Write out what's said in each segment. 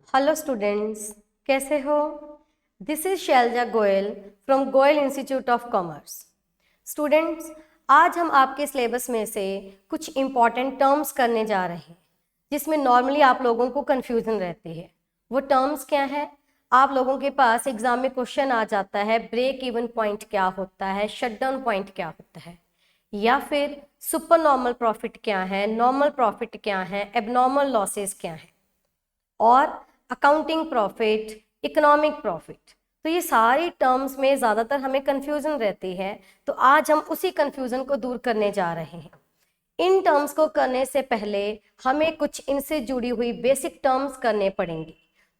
Hello students, कैसे हो? This is Shailja Goyal from Goyal institute of commerce. Students, आज हम आपके सिलेबस में से कुछ इम्पॉर्टेंट टर्म्स करने जा रहे हैं जिसमें नॉर्मली आप लोगों को कन्फ्यूज़न रहती है। वो टर्म्स क्या है? आप लोगों के पास एग्जाम में क्वेश्चन आ जाता है, ब्रेक इवन पॉइंट क्या होता है, शटडाउन पॉइंट क्या होता है, या फिर सुपर नॉर्मल प्रॉफिट क्या है, नॉर्मल प्रॉफिट क्या है, एबनॉर्मल लॉसेस क्या है, और अकाउंटिंग प्रॉफिट, इकोनॉमिक प्रॉफिट। तो ये सारी टर्म्स में ज़्यादातर हमें कंफ्यूजन रहती है, तो आज हम उसी कंफ्यूजन को दूर करने जा रहे हैं। इन टर्म्स को करने से पहले हमें कुछ इनसे जुड़ी हुई बेसिक टर्म्स करने पड़ेंगे।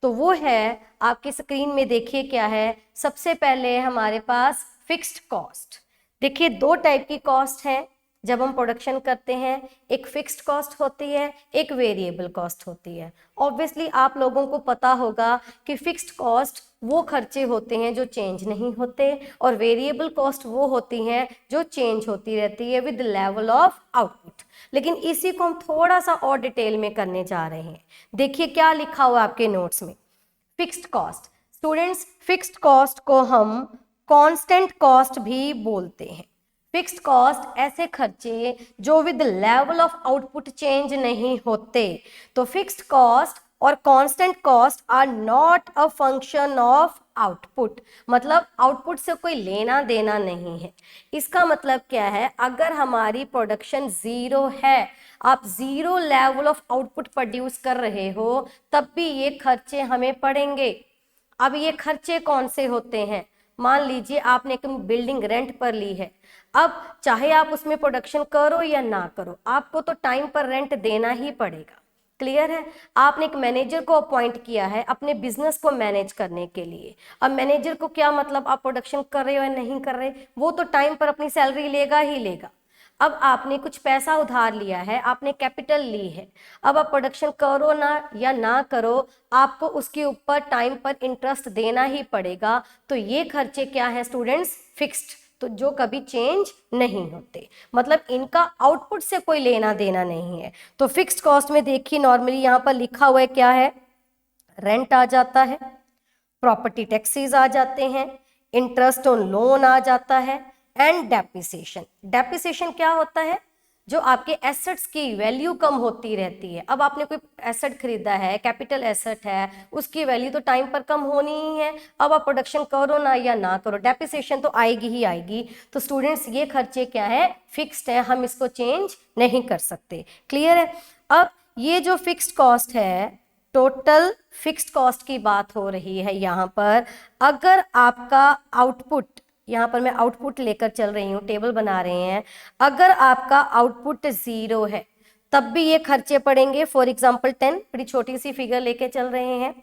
तो वो है, आपकी स्क्रीन में देखिए क्या है। सबसे पहले हमारे पास फिक्स्ड कॉस्ट। देखिए, दो टाइप की कॉस्ट है जब हम प्रोडक्शन करते हैं। एक फिक्स्ड कॉस्ट होती है, एक वेरिएबल कॉस्ट होती है। ऑब्वियसली आप लोगों को पता होगा कि फिक्स्ड कॉस्ट वो खर्चे होते हैं जो चेंज नहीं होते, और वेरिएबल कॉस्ट वो होती हैं जो चेंज होती रहती है विद लेवल ऑफ आउटपुट। लेकिन इसी को हम थोड़ा सा और डिटेल में करने जा रहे हैं। देखिए क्या लिखा हुआ आपके नोट्स में। Fixed cost, students, fixed cost को हम कांस्टेंट कॉस्ट भी बोलते हैं। फिक्स्ड कॉस्ट ऐसे खर्चे जो with level of output change नहीं होते। तो फिक्स्ड कॉस्ट और constant cost are not a function of output, मतलब आउटपुट से कोई लेना देना नहीं है। इसका मतलब क्या है? अगर हमारी प्रोडक्शन जीरो है, आप zero level of output produce कर रहे हो, तब भी ये खर्चे हमें पड़ेंगे। अब ये खर्चे कौन से होते हैं? मान लीजिए आपने एक बिल्डिंग रेंट पर ली है। अब चाहे आप उसमें प्रोडक्शन करो या ना करो, आपको तो टाइम पर रेंट देना ही पड़ेगा। क्लियर है? आपने एक मैनेजर को अपॉइंट किया है अपने बिजनेस को मैनेज करने के लिए। अब मैनेजर को क्या मतलब आप प्रोडक्शन कर रहे हो या नहीं कर रहे, वो तो टाइम पर अपनी सैलरी लेगा ही लेगा। अब आपने कुछ पैसा उधार लिया है, आपने कैपिटल ली है। अब आप प्रोडक्शन करो ना या ना करो, आपको उसके ऊपर टाइम पर इंटरेस्ट देना ही पड़ेगा। तो ये खर्चे क्या है स्टूडेंट्स? फिक्स्ड, तो जो कभी चेंज नहीं होते, मतलब इनका आउटपुट से कोई लेना देना नहीं है। तो फिक्स्ड कॉस्ट में देखिए नॉर्मली यहाँ पर लिखा हुआ है क्या है? रेंट आ जाता है, प्रॉपर्टी टैक्सेस आ जाते हैं, इंटरेस्ट ऑन लोन आ जाता है, एंड डेप्रिसिएशन। डेप्रिसिएशन क्या होता है? जो आपके एसेट्स की वैल्यू कम होती रहती है। अब आपने कोई एसेट खरीदा है, कैपिटल एसेट है, उसकी वैल्यू तो टाइम पर कम होनी ही है। अब आप प्रोडक्शन करो ना या ना करो, डेप्रिसिएशन तो आएगी ही आएगी। तो स्टूडेंट्स, ये खर्चे क्या है? फिक्स्ड है, हम इसको चेंज नहीं कर सकते। क्लियर है? अब ये जो फिक्स्ड कॉस्ट है, टोटल फिक्स्ड कॉस्ट की बात हो रही है यहाँ पर। अगर आपका आउटपुट, यहाँ पर मैं आउटपुट लेकर चल रही हूँ, टेबल बना रहे हैं, अगर आपका आउटपुट जीरो है तब भी ये खर्चे पड़ेंगे। फॉर एग्जाम्पल 10, बड़ी छोटी सी फिगर लेके चल रहे हैं।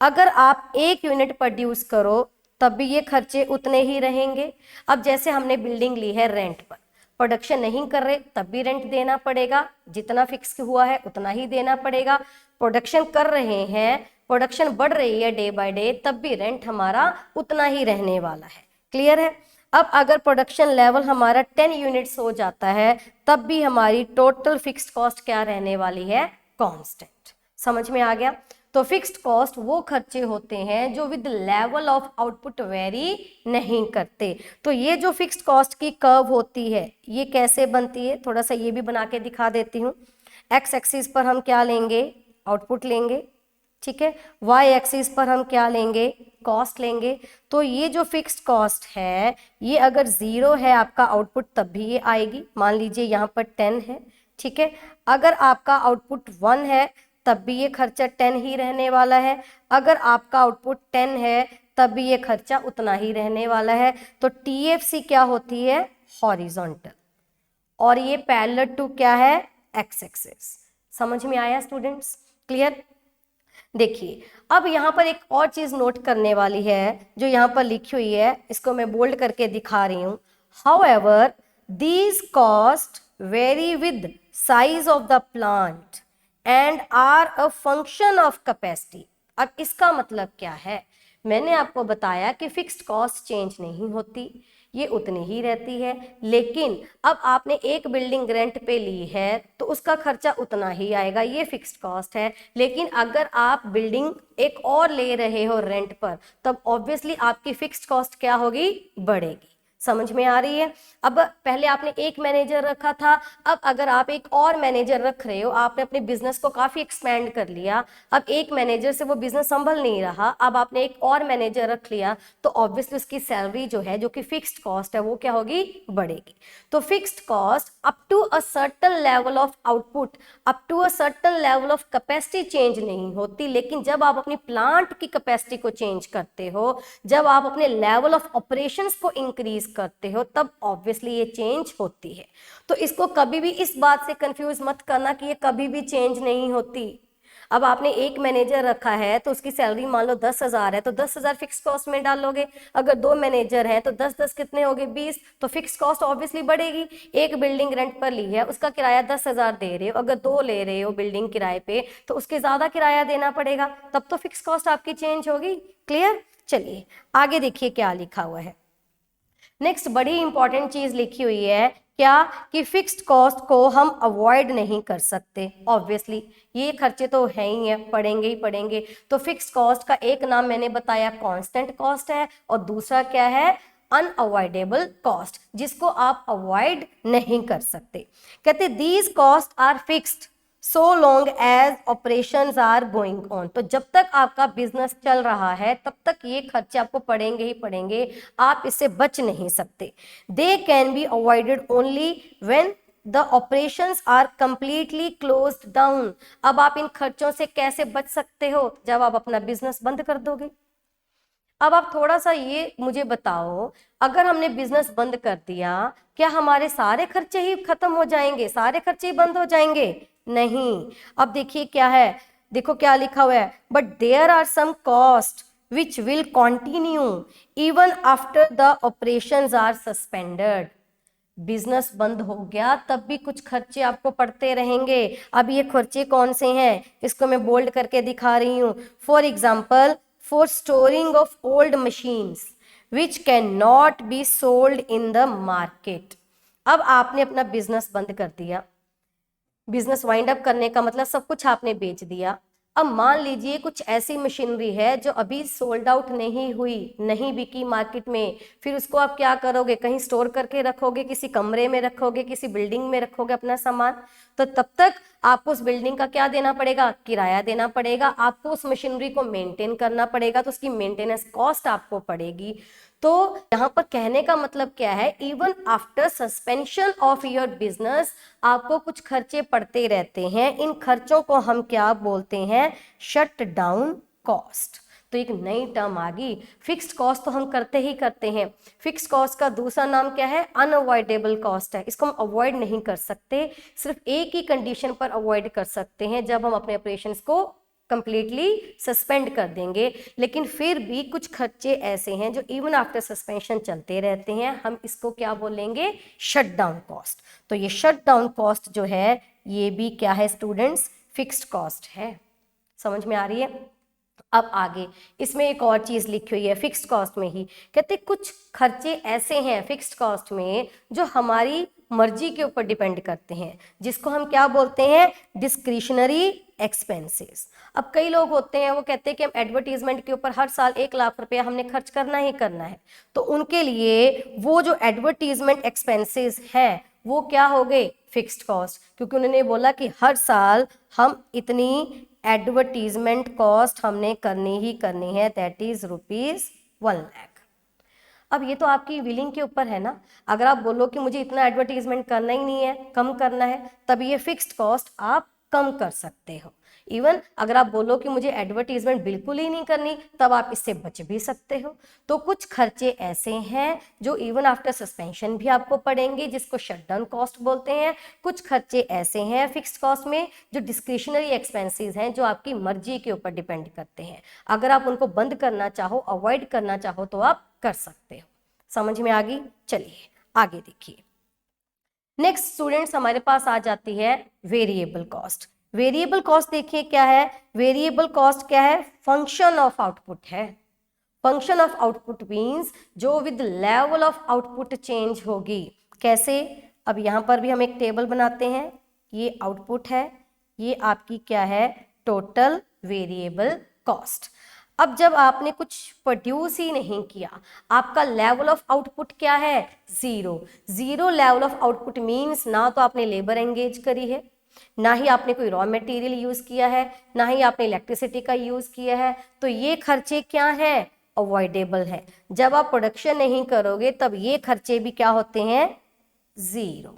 अगर आप 1 यूनिट प्रोड्यूस करो तब भी ये खर्चे उतने ही रहेंगे। अब जैसे हमने बिल्डिंग ली है रेंट पर, प्रोडक्शन नहीं कर रहे तब भी रेंट देना पड़ेगा, जितना फिक्स हुआ है उतना ही देना पड़ेगा। प्रोडक्शन कर रहे हैं, प्रोडक्शन बढ़ रही है डे बाय डे, तब भी रेंट हमारा उतना ही रहने वाला है। क्लियर है? अब अगर प्रोडक्शन लेवल हमारा 10 यूनिट्स हो जाता है, तब भी हमारी टोटल फिक्स्ड कॉस्ट क्या रहने वाली है? कांस्टेंट। समझ में आ गया? तो फिक्स्ड कॉस्ट वो खर्चे होते हैं जो with level of output very नहीं करते। तो ये जो फिक्स्ड कॉस्ट की कर्व होती है, ये कैसे बनती है? थोड़ा सा ये भी बना के दिखा देती हूँ। एक्स एक्सिस पर हम क्या लेंगे? आउटपुट लेंगे, ठीक है। वाई एक्सिस पर हम क्या लेंगे? कॉस्ट लेंगे। तो ये जो फिक्स्ड कॉस्ट है, ये अगर जीरो है आपका आउटपुट तब भी ये आएगी। मान लीजिए यहाँ पर 10 है, ठीक है। अगर आपका आउटपुट 1 है तब भी ये खर्चा 10 ही रहने वाला है। अगर आपका आउटपुट 10 है तब भी ये खर्चा उतना ही रहने वाला है। तो TFC क्या होती है? हॉरिजॉन्टल, और ये पैरेलल टू क्या है? X axis. समझ में आया स्टूडेंट्स? क्लियर? देखिए, अब यहाँ पर एक और चीज नोट करने वाली है जो यहाँ पर लिखी हुई है, इसको मैं बोल्ड करके दिखा रही हूँ। However these cost vary with size of the plant and are a function of capacity. अब इसका मतलब क्या है? मैंने आपको बताया कि फिक्स्ड कॉस्ट चेंज नहीं होती, ये उतनी ही रहती है। लेकिन अब आपने एक बिल्डिंग रेंट पे ली है तो उसका खर्चा उतना ही आएगा, ये फिक्स्ड कॉस्ट है। लेकिन अगर आप बिल्डिंग एक और ले रहे हो रेंट पर, तब ऑब्वियसली आपकी फिक्स्ड कॉस्ट क्या होगी, बढ़ेगी। समझ में आ रही है। अब पहले आपने एक मैनेजर रखा था, अब अगर आप एक और मैनेजर रख रहे हो, आपने अपने बिजनेस को काफी एक्सपेंड कर लिया, अब एक मैनेजर से वो बिजनेस संभल नहीं रहा, अब आपने एक और मैनेजर रख लिया, तो ऑब्वियसली उसकी सैलरी जो है, जो कि फिक्स्ड कॉस्ट है, वो क्या होगी, बढ़ेगी। तो fixed cost up to a certain level of output, up to a certain level of capacity change नहीं होती, लेकिन जब आप अपनी प्लांट की कैपेसिटी को चेंज करते हो, जब आप अपने लेवल ऑफ ऑपरेशंस को इंक्रीज करते हो, तब ऑब्वियसली ये चेंज होती है। तो इसको कभी भी इस बात से कंफ्यूज मत करना कि ये कभी भी चेंज नहीं होती। अब आपने एक मैनेजर रखा है तो उसकी सैलरी मान लो 10,000 है, तो 10,000 फिक्स कॉस्ट में डालोगे। अगर 2 मैनेजर हैं तो 10-10 कितने हो गए, 20, तो फिक्स कॉस्ट ऑब्वियसली बढ़ेगी। एक बिल्डिंग रेंट पर ली है, उसका किराया 10,000 दे रहे हो, अगर 2 ले रहे हो बिल्डिंग किराए पे, तो उसके ज्यादा किराया देना पड़ेगा, तब तो फिक्स कॉस्ट आपकी चेंज होगी। क्लियर। चलिए आगे देखिए क्या लिखा हुआ है। नेक्स्ट बड़ी इंपॉर्टेंट चीज लिखी हुई है, क्या कि फिक्स्ड कॉस्ट को हम अवॉइड नहीं कर सकते। ऑब्वियसली ये खर्चे तो है ही है, पड़ेंगे ही पड़ेंगे। तो फिक्स्ड कॉस्ट का एक नाम मैंने बताया कांस्टेंट कॉस्ट है, और दूसरा क्या है, अनअवॉइडेबल कॉस्ट, जिसको आप अवॉइड नहीं कर सकते। कहते these cost are fixed so long as operations are going on। तो जब तक आपका बिजनेस चल रहा है तब तक ये खर्चे आपको पड़ेंगे ही पड़ेंगे, आप इससे बच नहीं सकते। They can be avoided only when the operations are completely closed down। अब आप इन खर्चों से कैसे बच सकते हो, जब आप अपना बिजनेस बंद कर दोगे। अब आप थोड़ा सा ये मुझे बताओ, अगर हमने बिजनेस बंद कर दिया, क्या हमारे सारे खर्चे ही खत्म हो जाएंगे, सारे खर्चे ही बंद हो जाएंगे? नहीं। अब देखिए क्या है, देखो क्या लिखा हुआ है, but there are some cost which will continue even after the operations are suspended. Business बंद हो गया तब भी कुछ खर्चे आपको पड़ते रहेंगे। अब ये खर्चे कौन से हैं, इसको मैं बोल्ड करके दिखा रही हूँ। For example, for storing of old machines which cannot be sold in the market। अब आपने अपना बिजनेस बंद कर दिया, बिजनेस वाइंड अप करने का मतलब सब कुछ आपने बेच दिया। अब मान लीजिए कुछ ऐसी मशीनरी है जो अभी सोल्ड आउट नहीं हुई, नहीं बिकी मार्केट में, फिर उसको आप क्या करोगे, कहीं स्टोर करके रखोगे, किसी कमरे में रखोगे, किसी बिल्डिंग में रखोगे अपना सामान, तो तब तक आपको उस बिल्डिंग का क्या देना पड़ेगा, किराया देना पड़ेगा, आपको उस मशीनरी को मेंटेन करना पड़ेगा, तो उसकी मेंटेनेंस कॉस्ट आपको पड़ेगी। तो यहाँ पर कहने का मतलब क्या है, even after suspension of your business आपको कुछ खर्चे पड़ते रहते हैं। इन खर्चों को हम क्या बोलते हैं, शट डाउन कॉस्ट। तो एक नई टर्म आ गई, फिक्स्ड कॉस्ट तो हम करते ही करते हैं, फिक्स्ड कॉस्ट का दूसरा नाम क्या है, अनअवॉइडेबल कॉस्ट है। इसको हम अवॉइड नहीं कर सकते, सिर्फ एक ही कंडीशन पर अवॉइड कर सकते हैं, जब हम अपने ऑपरेशंस को कंप्लीटली सस्पेंड कर देंगे। लेकिन फिर भी कुछ खर्चे ऐसे हैं जो इवन आफ्टर सस्पेंशन चलते रहते हैं, हम इसको क्या बोलेंगे, शट डाउन कॉस्ट। तो ये शट डाउन कॉस्ट जो है ये भी क्या है स्टूडेंट्स, फिक्स्ड कॉस्ट है। समझ में आ रही है। अब आगे इसमें एक और चीज लिखी हुई है फिक्स्ड कॉस्ट में ही, कहते कुछ खर्चे ऐसे हैं फिक्स्ड कॉस्ट में जो हमारी मर्जी के ऊपर डिपेंड करते हैं, जिसको हम क्या बोलते हैं, डिस्क्रिशनरी एक्सपेंसेस। अब कई लोग होते हैं वो कहते हैं कि हम एडवर्टीजमेंट के ऊपर हर साल 1 लाख रुपया हमने खर्च करना ही करना है, तो उनके लिए वो जो एडवर्टीजमेंट एक्सपेंसेस हैं वो क्या हो गए, फिक्स्ड कॉस्ट, क्योंकि उन्होंने बोला कि हर साल हम इतनी एडवर्टीजमेंट कॉस्ट हमने करनी ही करनी है, दैट इज ₹1 लाख। अब ये तो आपकी विलिंग के ऊपर है ना, अगर आप बोलो कि मुझे इतना एडवर्टीजमेंट करना ही नहीं है, कम करना है, तब ये फिक्स्ड कॉस्ट आप कम कर सकते हो। इवन अगर आप बोलो कि मुझे एडवर्टीजमेंट बिल्कुल ही नहीं करनी, तब आप इससे बच भी सकते हो। तो कुछ खर्चे ऐसे हैं जो इवन आफ्टर सस्पेंशन भी आपको पड़ेंगे, जिसको शटडाउन कॉस्ट बोलते हैं। कुछ खर्चे ऐसे हैं फिक्स्ड कॉस्ट में जो डिस्क्रिशनरी एक्सपेंसेस हैं, जो आपकी मर्जी के ऊपर डिपेंड करते हैं। अगर आप उनको बंद करना चाहो, अवॉइड करना चाहो, तो आप कर सकते हो। समझ में आ गई। चलिए आगे देखिए। नेक्स्ट स्टूडेंट्स हमारे पास आ जाती है वेरिएबल कॉस्ट। वेरिएबल कॉस्ट देखिए क्या है, वेरिएबल कॉस्ट क्या है, फंक्शन ऑफ आउटपुट है। फंक्शन ऑफ आउटपुट मीन्स जो with level of output change होगी। कैसे? अब यहाँ पर भी हम एक टेबल बनाते हैं, ये आउटपुट है, ये आपकी क्या है, टोटल वेरिएबल कॉस्ट। अब जब आपने कुछ प्रोड्यूस ही नहीं किया, आपका लेवल ऑफ आउटपुट क्या है, zero. Zero level of output means ना तो आपने लेबर एंगेज करी है, ना ही आपने कोई रॉ मटेरियल यूज किया है, ना ही आपने इलेक्ट्रिसिटी का यूज किया है, तो ये खर्चे क्या है, अवॉइडेबल है। जब आप प्रोडक्शन नहीं करोगे तब ये खर्चे भी क्या होते हैं, जीरो।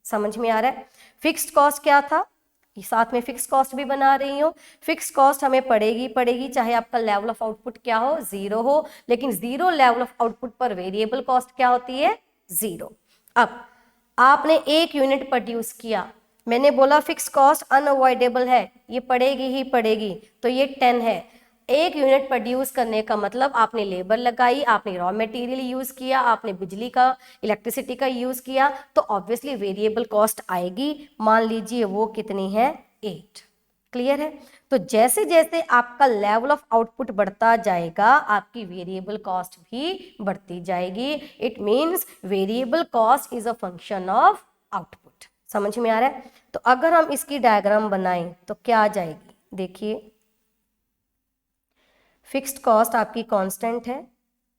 समझ में आ रहा है? फिक्स्ड कॉस्ट क्या था, साथ में फिक्स कॉस्ट भी बना रही हूँ। फिक्स कॉस्ट हमें पड़ेगी चाहे आपका लेवल ऑफ आउटपुट क्या हो, जीरो हो, लेकिन जीरो लेवल ऑफ आउटपुट पर वेरिएबल कॉस्ट क्या होती है, जीरो। अब आपने एक यूनिट प्रोड्यूस किया, मैंने बोला फिक्स कॉस्ट अनअवॉइडेबल है, ये पड़ेगी ही पड़ेगी, तो ये 10 है। एक यूनिट प्रोड्यूस करने का मतलब आपने लेबर लगाई, आपने रॉ मटेरियल यूज किया, आपने बिजली का, इलेक्ट्रिसिटी का यूज किया, तो ऑब्वियसली वेरिएबल कॉस्ट आएगी। मान लीजिए वो कितनी है, 8। क्लियर है? तो जैसे जैसे आपका लेवल ऑफ आउटपुट बढ़ता जाएगा, आपकी वेरिएबल कॉस्ट भी बढ़ती जाएगी। It means variable cost is a function of output. समझ में आ रहा है? तो अगर हम इसकी डायग्राम बनाएं तो क्या आ जाएगी, देखिए फिक्स्ड कॉस्ट आपकी कांस्टेंट है,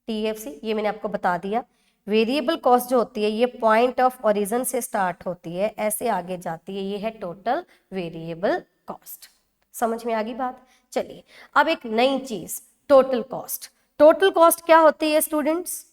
टीएफसी, ये मैंने आपको बता दिया। वेरिएबल कॉस्ट जो होती है ये पॉइंट ऑफ ओरिजिन से स्टार्ट होती है, ऐसे आगे जाती है, ये है टोटल वेरिएबल कॉस्ट। समझ में आ गई बात? चलिए अब एक नई चीज, टोटल कॉस्ट। टोटल कॉस्ट क्या होती है स्टूडेंट्स?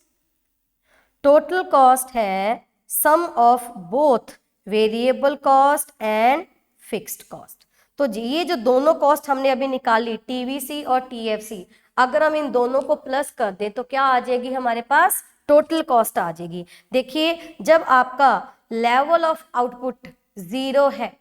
टोटल कॉस्ट है sum of both variable cost and fixed cost. तो ये जो दोनों कॉस्ट हमने अभी निकाली, टीवीसी और टीएफसी, अगर हम इन दोनों को प्लस कर दें तो क्या आ जाएगी हमारे पास, टोटल कॉस्ट आ जाएगी। देखिए जब आपका लेवल ऑफ आउटपुट जीरो है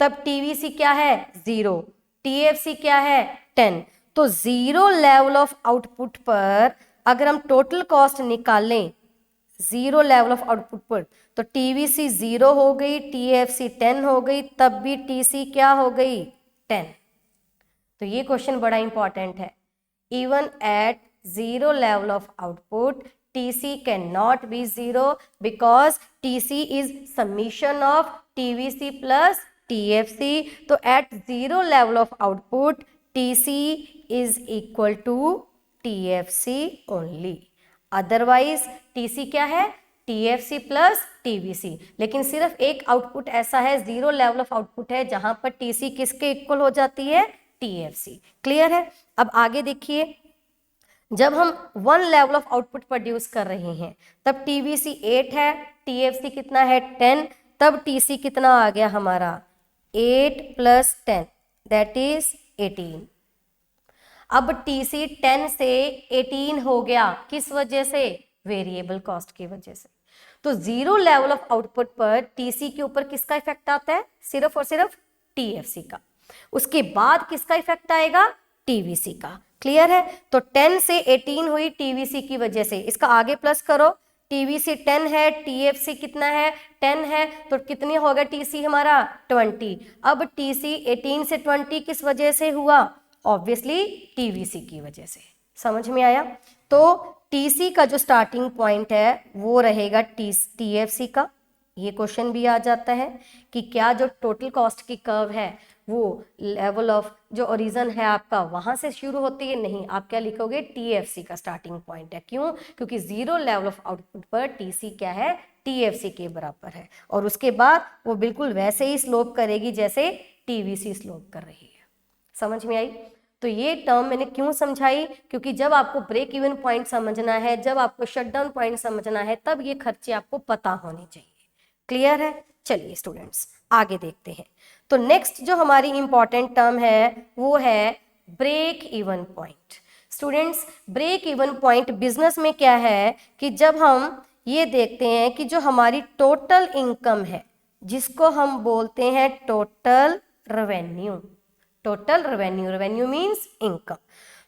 तब टीवीसी क्या है, जीरो, टीएफसी क्या है, 10। तो जीरो लेवल ऑफ आउटपुट पर अगर हम टोटल कॉस्ट निकालें, जीरो लेवल ऑफ आउटपुट पर, तो टीवीसी जीरो हो गई, टीएफसी 10 हो गई, तब भी टीसी क्या हो गई, 10। तो ये क्वेश्चन बड़ा इंपॉर्टेंट है। Even at zero level of output TC can not be zero because TC is summation of TVC plus TFC. तो at zero level of output TC is equal to TFC only. Otherwise TC क्या है, TFC plus TVC. लेकिन सिर्फ एक output ऐसा है, zero level of output है, जहां पर टीसी किसके इक्वल हो जाती है, टीएफसी। क्लियर है? अब आगे देखिए, जब हम 1 लेवल ऑफ आउटपुट प्रोड्यूस कर रहे हैं तब टीवीसी 8 है, टीएफसी कितना है, 10, तब टीसी कितना आ गया हमारा, 8 + 10 दैट इज 18। अब टीसी 10 से 18 हो गया, किस वजह से, वेरिएबल कॉस्ट की वजह से। तो जीरो लेवल ऑफ आउटपुट पर टीसी के ऊपर किसका इफेक्ट आता है, सिर्फ और सिर्फ टीएफसी का। उसके बाद किसका इफेक्ट आएगा, टीवीसी का। क्लियर है? तो 10 से 18 हुई टीवीसी की वजह से, इसका आगे प्लस करो, टीवीसी 10 है, टीएफसी कितना है, 10 है, तो कितनी हो गया टीसी हमारा, 20। अब टीसी 18 से 20 किस वजह से हुआ, ऑब्वियसली टीवीसी की वजह से। समझ में आया? तो टीसी का जो स्टार्टिंग पॉइंट है वो रहेगा टीएफसी का। ये क्वेश्चन भी आ जाता है कि क्या जो टोटल कॉस्ट की कर्व है वो लेवल ऑफ जो ओरिजिन है आपका वहां से शुरू होती है, नहीं, आप क्या लिखोगे, टीएफसी का स्टार्टिंग पॉइंट है। क्यों? क्योंकि जीरो लेवल ऑफ आउटपुट पर टीसी क्या है, टीएफसी के बराबर है, और उसके बाद वो बिल्कुल वैसे ही स्लोप करेगी जैसे टीवीसी स्लोप कर रही है। समझ में आई? तो ये टर्म मैंने क्यों समझाई, क्योंकि जब आपको ब्रेक इवन पॉइंट समझना है, जब आपको शटडाउन पॉइंट समझना है, तब ये खर्चे आपको पता होने चाहिए। क्लियर है? चलिए स्टूडेंट्स आगे देखते हैं। तो नेक्स्ट जो हमारी इंपॉर्टेंट टर्म है वो है break even point. Students break even point business में क्या है कि जब हम ये देखते हैं कि जो हमारी टोटल इनकम है, जिसको हम बोलते हैं total revenue, total revenue, revenue means income.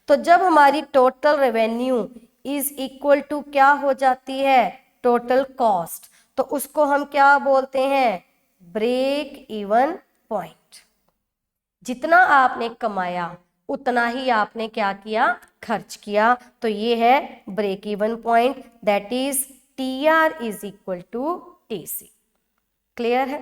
तो जब हमारी total revenue is equal to क्या हो जाती है, टोटल कॉस्ट, तो उसको हम क्या बोलते हैं, ब्रेक इवन पॉइंट। जितना आपने कमाया उतना ही आपने क्या किया, खर्च किया। तो ये है break even point, that is TR is equal to TC। Clear है?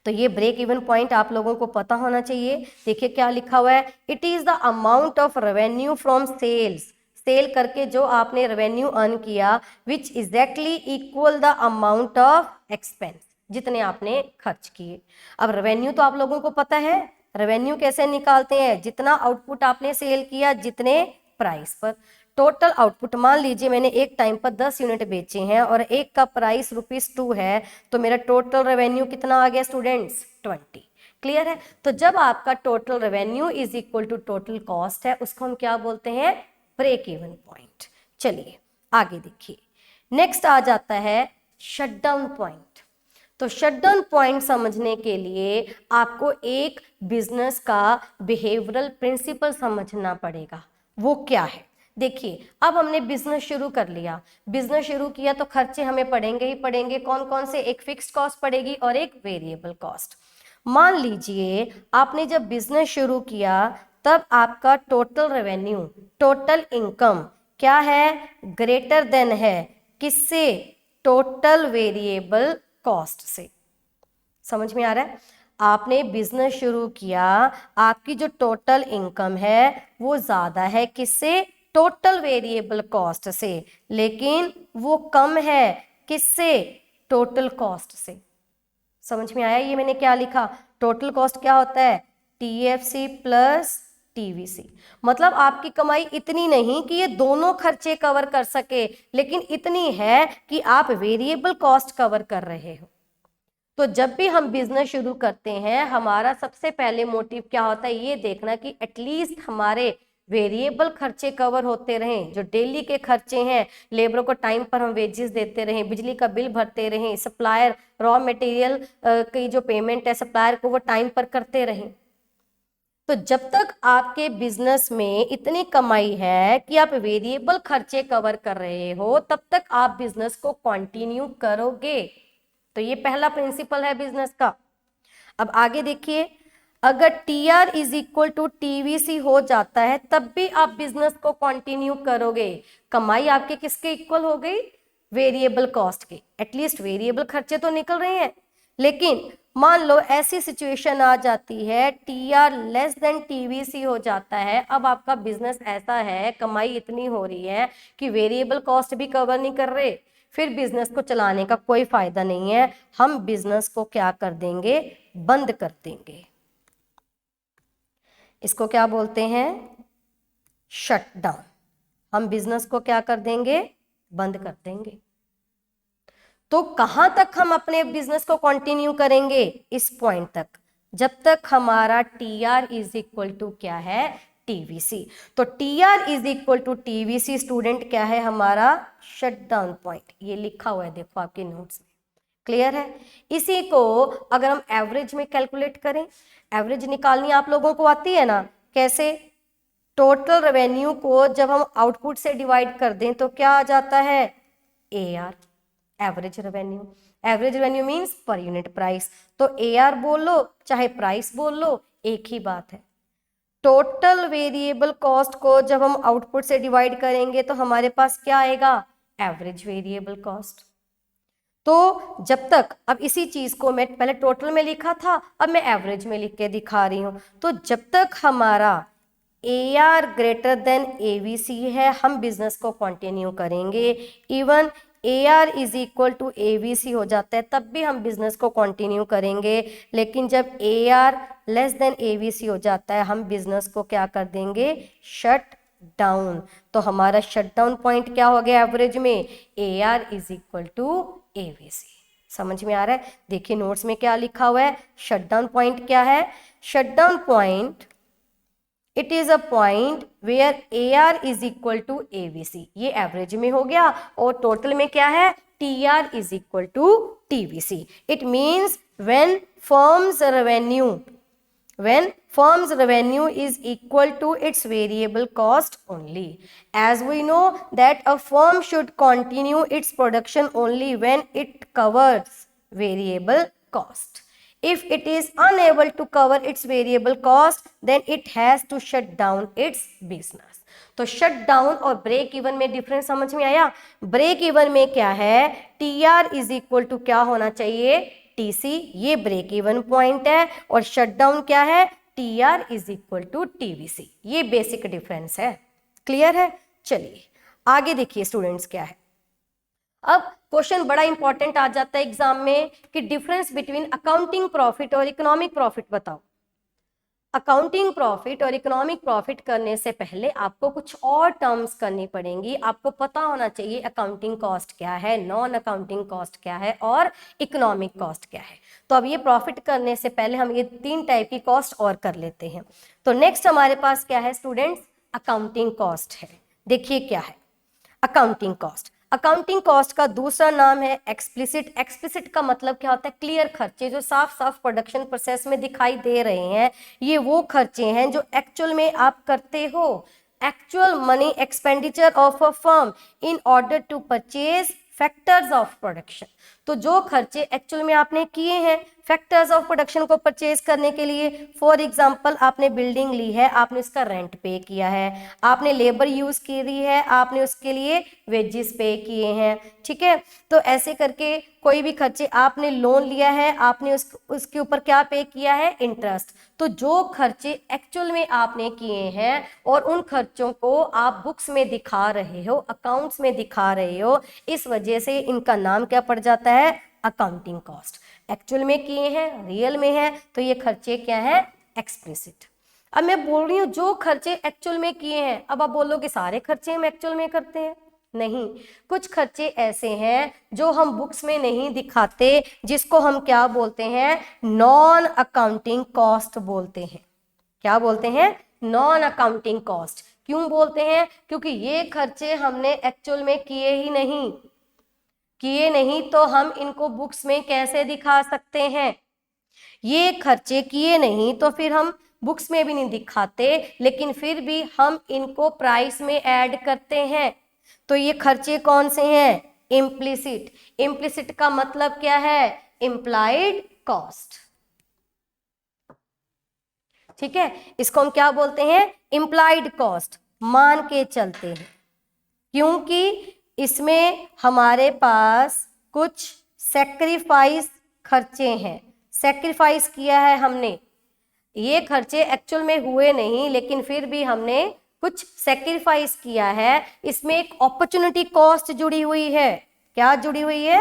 तो ये ब्रेक इवन पॉइंट आप लोगों को पता होना चाहिए। देखिए क्या लिखा हुआ है, it is the amount of revenue from sales, sale करके जो आपने रेवेन्यू अर्न किया, which exactly equal the amount of expense, जितने आपने खर्च किए। अब रेवेन्यू तो आप लोगों को पता है, रेवेन्यू कैसे निकालते हैं, जितना आउटपुट आपने सेल किया जितने प्राइस पर। टोटल आउटपुट मान लीजिए मैंने एक टाइम पर 10 यूनिट बेचे हैं और एक का प्राइस ₹2 है, तो मेरा टोटल रेवेन्यू कितना आ गया स्टूडेंट्स, 20। क्लियर है? तो जब आपका total revenue is equal to total cost है, उसको हम क्या बोलते हैं, ब्रेक इवन पॉइंट। चलिए आगे देखिए, नेक्स्ट आ जाता है शटडाउन पॉइंट। तो शटडाउन पॉइंट समझने के लिए आपको एक बिजनेस का बिहेवियरल प्रिंसिपल समझना पड़ेगा। वो क्या है? देखिए, अब हमने बिजनेस शुरू कर लिया, बिजनेस शुरू किया तो खर्चे हमें पड़ेंगे ही पड़ेंगे। कौन कौन से? एक फिक्स्ड कॉस्ट पड़ेगी और एक वेरिएबल कॉस्ट। मान लीजिए आपने जब बिजनेस शुरू किया तब आपका टोटल रेवेन्यू, टोटल इनकम क्या है, ग्रेटर देन है किससे, टोटल वेरिएबल कॉस्ट से। समझ में आ रहा है? आपने बिजनेस शुरू किया, आपकी जो टोटल इनकम है वो ज्यादा है किससे, टोटल वेरिएबल कॉस्ट से, लेकिन वो कम है किससे, टोटल कॉस्ट से। समझ में आया? ये मैंने क्या लिखा, टोटल कॉस्ट क्या होता है, TFC प्लस TVC। मतलब आपकी कमाई इतनी नहीं कि ये दोनों खर्चे कवर कर सके, लेकिन इतनी है कि आप वेरिएबल कॉस्ट कवर कर रहे हो। तो जब भी हम बिजनेस शुरू करते हैं, हमारा सबसे पहले मोटिव क्या होता है, ये देखना कि एटलीस्ट हमारे वेरिएबल खर्चे कवर होते रहें, जो डेली के खर्चे हैं, लेबरों को टाइम पर हम वेजेस देते रहें, बिजली का बिल भरते रहें, सप्लायर रॉ मटेरियल की जो पेमेंट है सप्लायर को वो टाइम पर करते रहें। तो जब तक आपके बिजनेस में इतनी कमाई है कि आप वेरिएबल खर्चे कवर कर रहे हो, तब तक आप बिजनेस को कंटिन्यू करोगे। तो ये पहला प्रिंसिपल है बिजनेस का। अब आगे देखिए, अगर TR is equal to TVC हो जाता है तब भी आप बिजनेस को कंटिन्यू करोगे। कमाई आपके किसके इक्वल हो गई, वेरिएबल कॉस्ट के। एटलीस्ट वेरिएबल खर्चे तो निकल रहे हैं। लेकिन मान लो ऐसी सिचुएशन आ जाती है, TR लेस देन TVC हो जाता है। अब आपका बिजनेस ऐसा है, कमाई इतनी हो रही है कि वेरिएबल कॉस्ट भी कवर नहीं कर रहे, फिर बिजनेस को चलाने का कोई फायदा नहीं है। हम बिजनेस को क्या कर देंगे, बंद कर देंगे। इसको क्या बोलते हैं, शट डाउन। हम बिजनेस को क्या कर देंगे, बंद कर देंगे। तो कहां तक हम अपने बिजनेस को कंटिन्यू करेंगे, इस पॉइंट तक, जब तक हमारा TR इज इक्वल टू क्या है, TVC। तो TR is equal to TVC student क्या है हमारा, शट डाउन पॉइंट। ये लिखा हुआ है देखो आपके नोट्स में। क्लियर है? इसी को अगर हम एवरेज में कैलकुलेट करें, एवरेज निकालनी आप लोगों को आती है ना, कैसे, टोटल रेवेन्यू को जब हम आउटपुट से डिवाइड कर दें तो क्या आ जाता है, AR, average revenue. Average revenue means per unit price. तो AR बोल लो चाहे प्राइस बोल लो, एक ही बात है। टोटल वेरिएबल कॉस्ट को जब हम आउटपुट से डिवाइड करेंगे तो हमारे पास क्या आएगा, एवरेज वेरिएबल कॉस्ट। तो जब तक, अब इसी चीज को मैं पहले टोटल में लिखा था, अब मैं एवरेज में लिख के दिखा रही हूं। तो जब तक हमारा AR ग्रेटर देन AVC है, हम बिजनेस को कंटिन्यू करेंगे। Even AR is equal to AVC हो जाता है तब भी हम बिजनेस को कंटिन्यू करेंगे। लेकिन जब AR लेस देन AVC हो जाता है, हम बिजनेस को क्या कर देंगे, शट डाउन। तो हमारा शट डाउन पॉइंट क्या हो गया एवरेज में, AR is equal to AVC। समझ में आ रहा है? देखिए नोट्स में क्या लिखा हुआ है, शट डाउन पॉइंट क्या है, shut down point, it is a point where AR is equal to AVC। ये एवरेज में हो गया, और टोटल में क्या है, TR is equal to TVC। It means when firms revenue is equal to its variable cost only. As we know that a firm should continue its production only when it covers variable cost. If it is unable to cover its variable cost, then it has to shut down its business. तो shut down और break even में difference समझ में आया? Break even में क्या है, TR is equal to क्या होना चाहिए, TC, ये ब्रेक इवन पॉइंट है, और शट डाउन क्या है, TR is equal to TVC। ये बेसिक डिफरेंस है। क्लियर है? चलिए आगे देखिए स्टूडेंट्स क्या है। अब क्वेश्चन बड़ा इंपॉर्टेंट आ जाता है एग्जाम में कि डिफरेंस बिटवीन अकाउंटिंग प्रॉफिट और इकोनॉमिक प्रॉफिट बताओ। अकाउंटिंग प्रॉफिट और इकोनॉमिक प्रॉफिट करने से पहले आपको कुछ और टर्म्स करनी पड़ेंगी। आपको पता होना चाहिए अकाउंटिंग कॉस्ट क्या है, नॉन अकाउंटिंग कॉस्ट क्या है और इकोनॉमिक कॉस्ट क्या है। तो अब ये प्रॉफिट करने से पहले हम ये 3 टाइप की कॉस्ट और कर लेते हैं। तो नेक्स्ट हमारे पास क्या है स्टूडेंट्स, अकाउंटिंग कॉस्ट है। देखिए क्या है अकाउंटिंग कॉस्ट। अकाउंटिंग कॉस्ट का दूसरा नाम है एक्सप्लिसिट। एक्सप्लिसिट का मतलब क्या होता है, क्लियर खर्चे जो साफ साफ प्रोडक्शन प्रोसेस में दिखाई दे रहे हैं। ये वो खर्चे हैं जो एक्चुअल में आप करते हो। Actual money expenditure of a firm in order to purchase factors of production. तो जो खर्चे एक्चुअल में आपने किए हैं फैक्टर्स ऑफ प्रोडक्शन को परचेज करने के लिए, फॉर एग्जांपल आपने बिल्डिंग ली है, आपने उसका रेंट पे किया है, आपने लेबर यूज की रही है, आपने उसके लिए वेजेस पे किए हैं, ठीक है। तो ऐसे करके कोई भी खर्चे, आपने लोन लिया है, आपने उसके ऊपर क्या पे किया है, इंटरेस्ट। तो जो खर्चे एक्चुअल में आपने किए हैं और उन खर्चों को आप बुक्स में दिखा रहे हो, अकाउंट्स में दिखा रहे हो, इस वजह से इनका नाम क्या पड़ जाता है, अकाउंटिंग कॉस्ट। एक्चुअल में किए हैं, रियल में है, तो ये खर्चे क्या है, एक्सप्लिसिट। अब मैं बोल रही हूँ जो खर्चे एक्चुअल में किए हैं। अब आप बोलोगे सारे खर्चे हम एक्चुअल में करते हैं? नहीं, कुछ खर्चे ऐसे हैं जो हम बुक्स में नहीं दिखाते, जिसको हम क्या बोलते हैं, नॉन अकाउंटिंग कॉस्ट बोलते हैं। क्या बोलते हैं, नॉन अकाउंटिंग कॉस्ट। क्यों बोलते हैं, क्योंकि ये खर्चे हमने एक्चुअल में किए ही नहीं, तो हम इनको बुक्स में कैसे दिखा सकते हैं। ये खर्चे किए नहीं तो फिर हम बुक्स में भी नहीं दिखाते, लेकिन फिर भी हम इनको प्राइस में ऐड करते हैं। तो ये खर्चे कौन से हैं, इम्प्लिसिट। इम्प्लिसिट का मतलब क्या है, इम्प्लाइड कॉस्ट। ठीक है, इसको हम क्या बोलते हैं, इम्प्लाइड कॉस्ट मान के चलते हैं, क्योंकि इसमें हमारे पास कुछ सेक्रीफाइस खर्चे हैं। सेक्रीफाइस किया है हमने, ये खर्चे एक्चुअल में हुए नहीं, लेकिन फिर भी हमने कुछ सेक्रीफाइस किया है। इसमें एक अपॉर्चुनिटी कॉस्ट जुड़ी हुई है। क्या जुड़ी हुई है,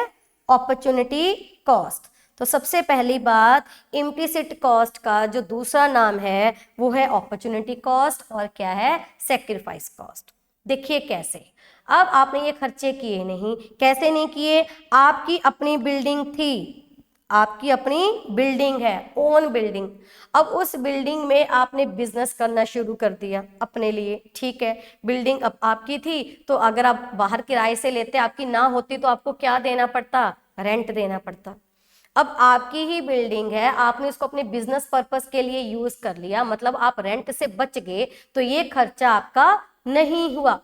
अपॉर्चुनिटी कॉस्ट। तो सबसे पहली बात, इम्प्लिसिट कॉस्ट का जो दूसरा नाम है वो है अपॉर्चुनिटी कॉस्ट, और क्या है, सेक्रीफाइस कॉस्ट। देखिए कैसे। अब आपने ये खर्चे किए नहीं, कैसे नहीं किए, आपकी अपनी बिल्डिंग थी, आपकी अपनी बिल्डिंग है, ओन बिल्डिंग। अब उस बिल्डिंग में आपने बिजनेस करना शुरू कर दिया अपने लिए, ठीक है। बिल्डिंग अब आपकी थी, तो अगर आप बाहर किराए से लेते, आपकी ना होती, तो आपको क्या देना पड़ता, रेंट देना पड़ता। अब आपकी ही बिल्डिंग है, आपने इसको अपने बिजनेस पर्पस के लिए यूज कर लिया, मतलब आप रेंट से बच गए, तो ये खर्चा आपका नहीं हुआ।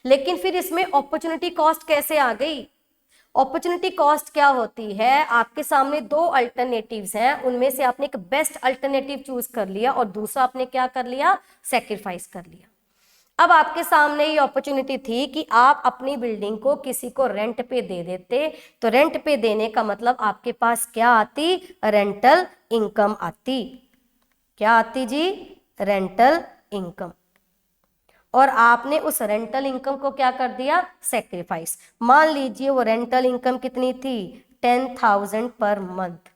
लेकिन फिर इसमें अपॉर्चुनिटी कॉस्ट कैसे आ गई। अपॉर्चुनिटी कॉस्ट क्या होती है, आपके सामने 2 अल्टरनेटिव्स हैं, उनमें से आपने एक बेस्ट अल्टरनेटिव चूज कर लिया और दूसरा आपने क्या कर लिया, सेक्रीफाइस कर लिया। अब आपके सामने ये अपॉर्चुनिटी थी कि आप अपनी बिल्डिंग को किसी को रेंट पे दे देते, तो रेंट पे देने का मतलब आपके पास क्या आती, रेंटल इनकम आती। क्या आती जी, रेंटल इनकम। और आपने उस रेंटल इनकम को क्या कर दिया, सेक्रीफाइस। मान लीजिए वो रेंटल इनकम कितनी थी, 10,000 पर मंथ।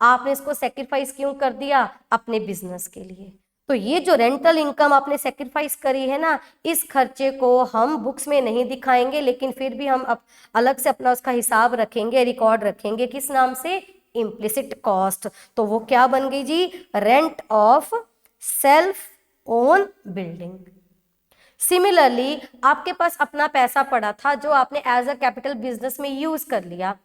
आपने इसको सेक्रीफाइस क्यों कर दिया, अपने बिजनेस के लिए। तो ये जो रेंटल इनकम आपने सेक्रीफाइस करी है ना, इस खर्चे को हम बुक्स में नहीं दिखाएंगे, लेकिन फिर भी हम अलग से अपना उसका हिसाब रखेंगे, रिकॉर्ड रखेंगे, किस नाम से, इम्प्लिसिट कॉस्ट। तो वो क्या बन गई जी, rent of self own building. Similarly आपके पास अपना पैसा पड़ा था जो आपने एज अ कैपिटल बिजनेस में यूज कर लिया।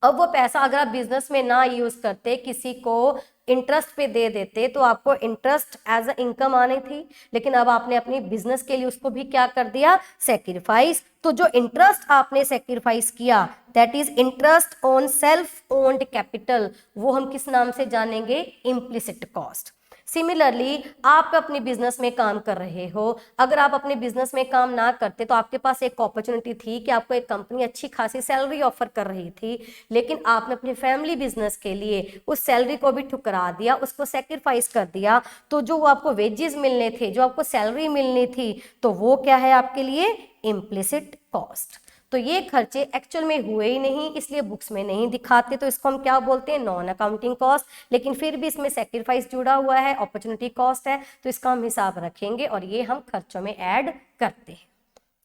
अब वो पैसा अगर आप बिजनेस में ना यूज करते, किसी को इंटरेस्ट पे दे देते तो आपको इंटरेस्ट एज अ इनकम आनी थी, लेकिन अब आपने अपनी बिजनेस के लिए उसको भी क्या कर दिया, सेक्रीफाइस। तो जो इंटरेस्ट आपने सेक्रीफाइस किया that is interest on self owned capital, वो हम किस नाम से जानेंगे, इम्प्लिसिट कॉस्ट। सिमिलरली आप अपनी बिजनेस में काम कर रहे हो, अगर आप अपने बिजनेस में काम ना करते तो आपके पास एक अपॉर्चुनिटी थी कि आपको एक कंपनी अच्छी खासी सैलरी ऑफर कर रही थी, लेकिन आपने अपने फैमिली बिजनेस के लिए उस सैलरी को भी ठुकरा दिया, उसको सेक्रीफाइस कर दिया। तो जो वो आपको वेजेस मिलने थे, जो आपको सैलरी मिलनी थी, तो वो क्या है आपके लिए, इम्प्लिसिट कॉस्ट। तो ये खर्चे एक्चुअल में हुए ही नहीं, इसलिए बुक्स में नहीं दिखाते, तो इसको हम क्या बोलते हैं, नॉन अकाउंटिंग कॉस्ट। लेकिन फिर भी इसमें सेक्रीफाइस जुड़ा हुआ है, अपॉर्चुनिटी कॉस्ट है, तो इसका हम हिसाब रखेंगे और ये हम खर्चों में ऐड करते हैं।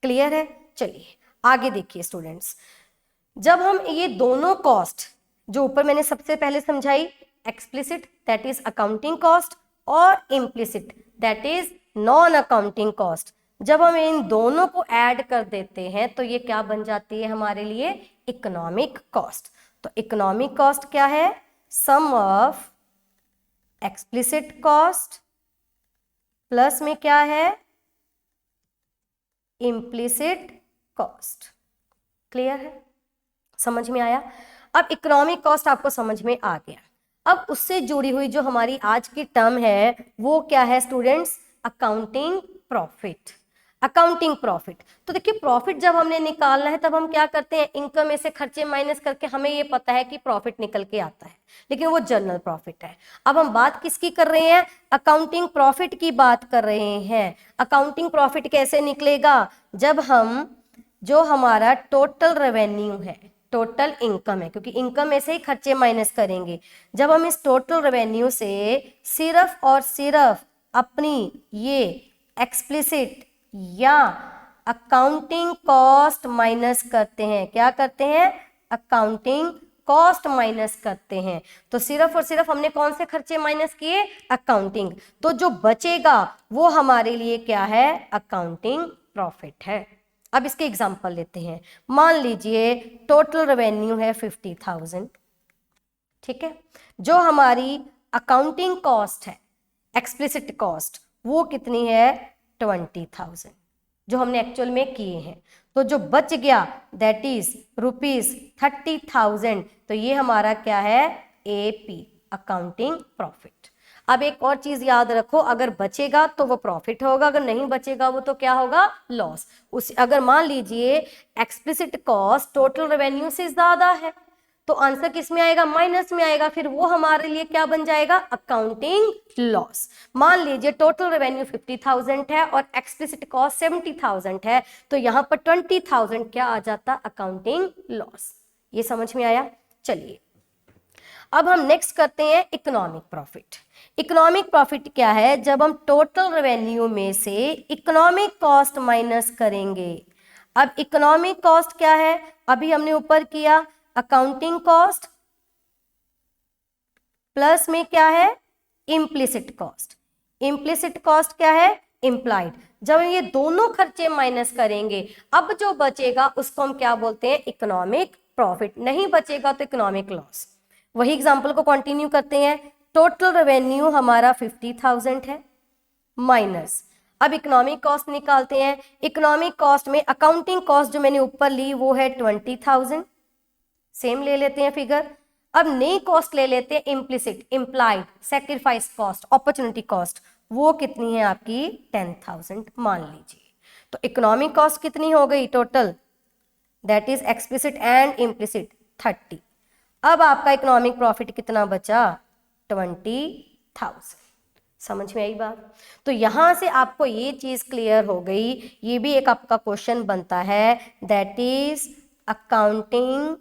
क्लियर है? चलिए आगे देखिए स्टूडेंट्स, जब हम ये दोनों कॉस्ट जो ऊपर मैंने सबसे पहले समझाई, explicit that is accounting cost और implicit that is non accounting cost, जब हम इन दोनों को ऐड कर देते हैं तो ये क्या बन जाती है हमारे लिए, इकोनॉमिक कॉस्ट। तो इकोनॉमिक कॉस्ट क्या है, sum of explicit cost plus में क्या है, इम्प्लिसिट कॉस्ट। क्लियर है, समझ में आया? अब इकोनॉमिक कॉस्ट आपको समझ में आ गया। अब उससे जुड़ी हुई जो हमारी आज की टर्म है वो क्या है students, accounting profit. Accounting profit, तो देखिए प्रॉफिट जब हमने निकालना है तब हम क्या करते हैं, इनकम में से खर्चे माइनस करके हमें ये पता है कि प्रॉफिट निकल के आता है, लेकिन वो जनरल प्रॉफिट है। अब हम बात किसकी कर रहे हैं, अकाउंटिंग प्रॉफिट की बात कर रहे हैं। अकाउंटिंग प्रॉफिट कैसे निकलेगा, जब हम जो हमारा टोटल रेवेन्यू है, टोटल इनकम है, क्योंकि इनकम में से ही खर्चे माइनस करेंगे, जब हम इस टोटल रेवेन्यू से सिर्फ और सिर्फ अपनी ये एक्सप्लिसिट या अकाउंटिंग कॉस्ट माइनस करते हैं, क्या करते हैं, अकाउंटिंग कॉस्ट माइनस करते हैं, तो सिर्फ और सिर्फ हमने कौन से खर्चे माइनस किए, अकाउंटिंग, तो जो बचेगा वो हमारे लिए क्या है, अकाउंटिंग प्रॉफिट है। अब इसके एग्जांपल लेते हैं, मान लीजिए टोटल रेवेन्यू है 50,000, ठीक है, जो हमारी अकाउंटिंग कॉस्ट है, एक्सप्लिसिट कॉस्ट, वो कितनी है, 20,000 जो हमने एक्चुअल में किए हैं। तो जो बच गया दैट इज ₹30,000, तो ये हमारा क्या है, एपी, अकाउंटिंग प्रॉफिट। अब एक और चीज याद रखो, अगर बचेगा तो वो प्रॉफिट होगा, अगर नहीं बचेगा वो तो क्या होगा, लॉस। उस अगर मान लीजिए एक्सप्लिसिट कॉस्ट टोटल रेवेन्यू से ज्यादा है तो आंसर किस में आएगा, माइनस में आएगा, फिर वो हमारे लिए क्या बन जाएगा, अकाउंटिंग लॉस। मान लीजिए टोटल रेवेन्यू 50,000 है और एक्सप्लिसिट कॉस्ट 70,000 है, तो यहाँ पर 20,000 क्या आ जाता, अकाउंटिंग लॉस। ये समझ में आया? चलिए अब हम नेक्स्ट करते हैं इकोनॉमिक प्रॉफिट। इकोनॉमिक प्रॉफिट क्या है, जब हम टोटल रेवेन्यू में से इकोनॉमिक कॉस्ट माइनस करेंगे। अब इकोनॉमिक कॉस्ट क्या है, अभी हमने ऊपर किया अकाउंटिंग कॉस्ट प्लस में क्या है, इम्प्लिसिट कॉस्ट। इम्प्लिसिट कॉस्ट क्या है, इम्प्लाइड। जब ये दोनों खर्चे माइनस करेंगे अब जो बचेगा उसको हम क्या बोलते हैं, इकोनॉमिक प्रॉफिट। नहीं बचेगा तो इकोनॉमिक लॉस। वही एग्जांपल को कंटिन्यू करते हैं, टोटल रेवेन्यू हमारा 50,000 है माइनस, अब इकोनॉमिक कॉस्ट निकालते हैं। इकोनॉमिक कॉस्ट में अकाउंटिंग कॉस्ट जो मैंने ऊपर ली वो है 20,000, सेम ले लेते हैं फिगर। अब नई कॉस्ट ले लेते हैं implicit, implied, sacrifice cost, opportunity cost, वो कितनी है आपकी 10,000 मान लीजिए। तो इकोनॉमिक कॉस्ट कितनी हो गई total, that is explicit and implicit 30। अब आपका इकोनॉमिक प्रॉफिट कितना बचा, 20,000। समझ में आई बात? तो यहां से आपको ये चीज क्लियर हो गई, ये भी एक आपका क्वेश्चन बनता है, that is accounting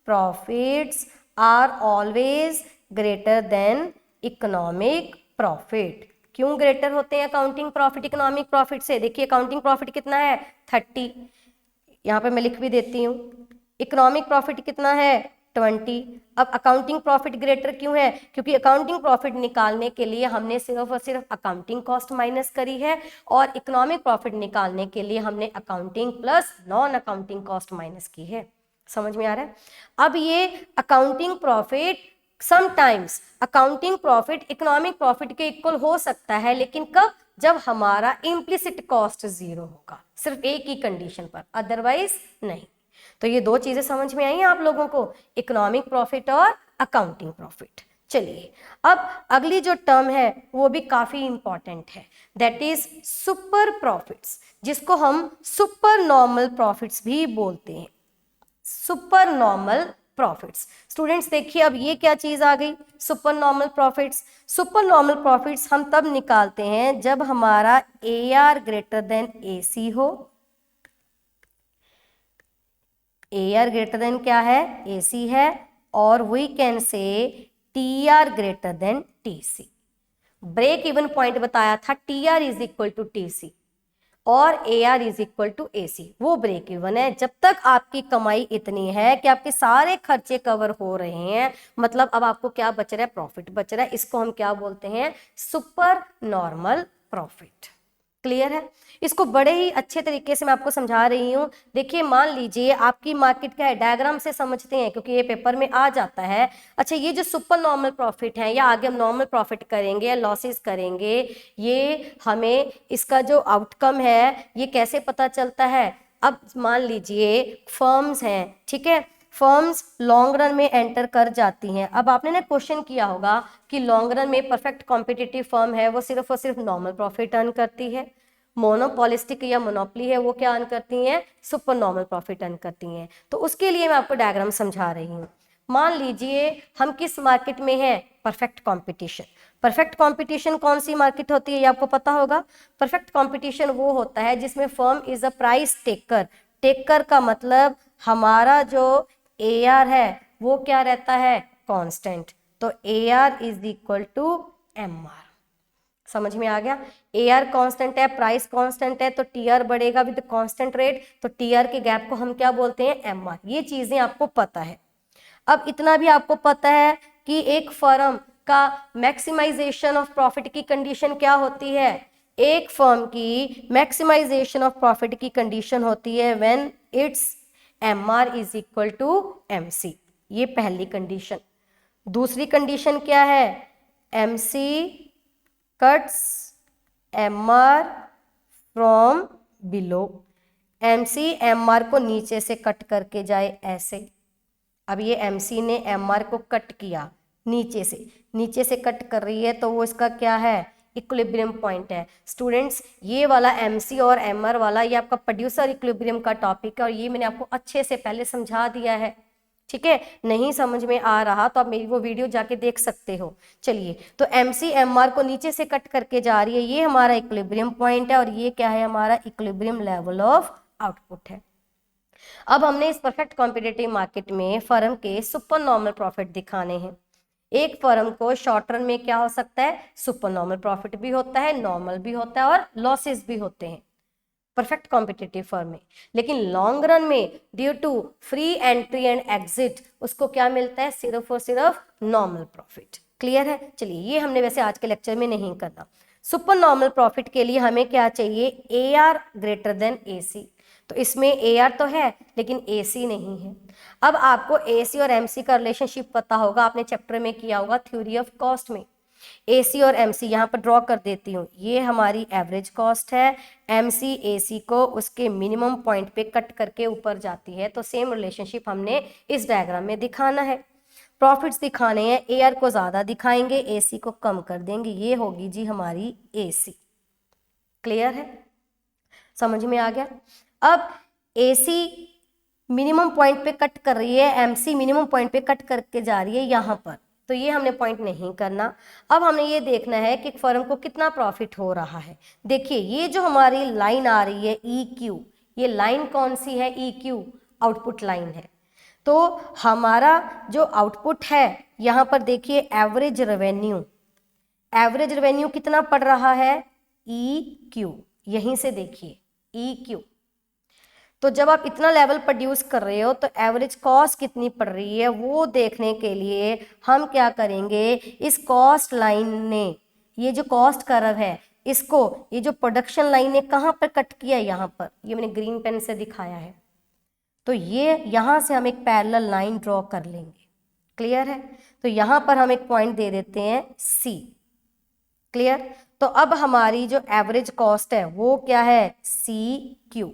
profits are always greater than economic profit. क्यों ग्रेटर होते हैं अकाउंटिंग प्रॉफिट इकोनॉमिक प्रॉफिट से? देखिए अकाउंटिंग प्रॉफिट कितना है, 30, यहाँ पे मैं लिख भी देती हूँ। इकोनॉमिक प्रॉफिट कितना है, 20। अब अकाउंटिंग प्रॉफिट ग्रेटर क्यों है, क्योंकि अकाउंटिंग प्रॉफिट निकालने के लिए हमने सिर्फ और सिर्फ अकाउंटिंग कॉस्ट माइनस करी है, और इकोनॉमिक प्रॉफिट निकालने के लिए हमने accounting plus non accounting cost minus की है। समझ में आ रहा है? अब ये accounting profit sometimes accounting profit economic profit के इक्वल हो सकता है, लेकिन कब? जब हमारा इम्प्लिसिट कॉस्ट जीरो होगा, सिर्फ एक ही कंडीशन पर, अदरवाइज नहीं। तो ये दो चीजें समझ में आई आप लोगों को, इकोनॉमिक प्रॉफिट और अकाउंटिंग प्रॉफिट। चलिए अब अगली जो टर्म है वो भी काफी इंपॉर्टेंट है, दैट इज सुपर प्रॉफिट्स, जिसको हम सुपर नॉर्मल प्रॉफिट्स भी बोलते हैं, सुपर नॉर्मल प्रॉफिट्स। स्टूडेंट्स देखिए अब ये क्या चीज आ गई, super normal profits. Super normal profits हम तब निकालते हैं जब हमारा AR ग्रेटर देन AC हो। AR ग्रेटर देन क्या है? AC है। और we can say TR greater than TC। Break even point बताया था, TR is equal to TC और AR is equal to AC, वो ब्रेक इवन है। जब तक आपकी कमाई इतनी है कि आपके सारे खर्चे कवर हो रहे हैं, मतलब अब आपको क्या बच रहा है? प्रॉफिट बच रहा है। इसको हम क्या बोलते हैं? Super normal profit. क्लियर है? इसको बड़े ही अच्छे तरीके से मैं आपको समझा रही हूँ। देखिए मान लीजिए आपकी मार्केट क्या है, डायग्राम से समझते हैं क्योंकि ये पेपर में आ जाता है। अच्छा ये जो सुपर नॉर्मल प्रॉफिट है, या आगे हम नॉर्मल प्रॉफिट करेंगे या लॉसेस करेंगे, ये हमें इसका जो आउटकम है ये कैसे पता चलता है? अब मान लीजिए फर्म्स हैं, ठीक है, फर्म्स लॉन्ग रन में एंटर कर जाती हैं। अब आपने ना क्वेश्चन किया होगा कि लॉन्ग रन में परफेक्ट कॉम्पिटिटिव फर्म है वो सिर्फ और सिर्फ नॉर्मल प्रॉफिट अर्न करती है, मोनोपॉलिस्टिक या मोनोपली है वो क्या अर्न करती हैं? सुपर नॉर्मल प्रॉफिट अर्न करती हैं। तो उसके लिए मैं आपको डायग्राम समझा रही हूँ। मान लीजिए हम किस मार्केट में हैं? Perfect competition. परफेक्ट कंपटीशन कौन सी मार्केट होती है ये आपको पता होगा। परफेक्ट कंपटीशन वो होता है जिसमें firm is a price taker. Taker का मतलब हमारा जो AR है वो क्या रहता है? कांस्टेंट। तो AR is equal to MR। समझ में आ गया? AR कांस्टेंट है, प्राइस कांस्टेंट है, तो TR बढ़ेगा विद कांस्टेंट रेट, तो TR के गैप को हम क्या बोलते हैं? MR। ये चीजें आपको पता है। अब इतना भी आपको पता है कि एक फर्म का मैक्सिमाइजेशन ऑफ प्रॉफिट की कंडीशन क्या होती है? एक फर्म की मैक्सिमाइजेशन ऑफ प्रॉफिट की कंडीशन होती है when its MR is equal to MC। ये पहली कंडीशन। दूसरी कंडीशन क्या है? MC cuts MR from below. MC MR को नीचे से कट करके जाए ऐसे। अब ये MC ने MR को कट किया नीचे से कट कर रही है, तो वो इसका क्या है? इक्विलिब्रियम पॉइंट है। स्टूडेंट्स ये वाला MC और MR वाला ये आपका प्रोड्यूसर इक्विलिब्रियम का टॉपिक है और ये मैंने आपको अच्छे से पहले समझा दिया है, ठीक है। नहीं समझ में आ रहा तो आप मेरी वो वीडियो जाके देख सकते हो। चलिए तो MC MR को नीचे से कट करके जा रही है, ये हमारा इक्विलिब्रियम पॉइंट है और ये क्या है? हमारा इक्विलिब्रियम लेवल ऑफ आउटपुट है। अब हमने इस परफेक्ट कॉम्पिटिटिव मार्केट में फर्म के सुपर नॉर्मल प्रॉफिट दिखाने हैं। एक फर्म को शॉर्ट रन में क्या हो सकता है? सुपर नॉर्मल प्रॉफिट भी होता है, नॉर्मल भी होता है और लॉसेस भी होते हैं परफेक्ट कॉम्पिटिटिव फर्म में। लेकिन लॉन्ग रन में due to free entry and exit उसको क्या मिलता है? सिर्फ और सिर्फ नॉर्मल प्रॉफिट। क्लियर है? चलिए ये हमने वैसे आज के लेक्चर में नहीं करना। सुपर नॉर्मल प्रॉफिट के लिए हमें क्या चाहिए? AR greater than AC। तो इसमें AR तो है लेकिन AC नहीं है। अब आपको AC और MC का रिलेशनशिप पता होगा, आपने चैप्टर में किया होगा थ्योरी ऑफ कॉस्ट में। AC और MC यहाँ पर ड्रॉ कर देती हूँ, ये हमारी एवरेज कॉस्ट है। MC AC को उसके मिनिमम पॉइंट पे कट करके ऊपर जाती है, तो सेम रिलेशनशिप हमने इस डायग्राम में दिखाना है। प्रॉफिट्स दिखाने हैं, AR को ज़्यादा दिखाएंगे, AC को कम कर देंगे, ये होगी जी हमारी AC। क्लियर है? समझ में आ गया? अब AC मिनिमम पॉइंट पे कट कर रही है, MC मिनिमम पॉइंट पे कट करके जा रही है यहाँ पर, तो ये हमने पॉइंट नहीं करना। अब हमने ये देखना है कि फर्म को कितना प्रॉफिट हो रहा है। देखिए ये जो हमारी लाइन आ रही है EQ, ये लाइन कौन सी है? EQ आउटपुट लाइन है। तो हमारा जो आउटपुट है यहाँ पर देखिए एवरेज रेवेन्यू कितना पड़ रहा है? EQ। यहीं से देखिए EQ। तो जब आप इतना लेवल प्रोड्यूस कर रहे हो तो एवरेज कॉस्ट कितनी पड़ रही है वो देखने के लिए हम क्या करेंगे? इस कॉस्ट लाइन ने, ये जो कॉस्ट कर्व है इसको, ये जो प्रोडक्शन लाइन ने कहाँ पर कट किया? यहाँ पर, ये मैंने ग्रीन पेन से दिखाया है। तो ये यहाँ से हम एक पैरेलल लाइन ड्रॉ कर लेंगे। क्लियर है? तो यहाँ पर हम एक पॉइंट दे देते हैं सी। क्लियर? तो अब हमारी जो एवरेज कॉस्ट है वो क्या है? C Q.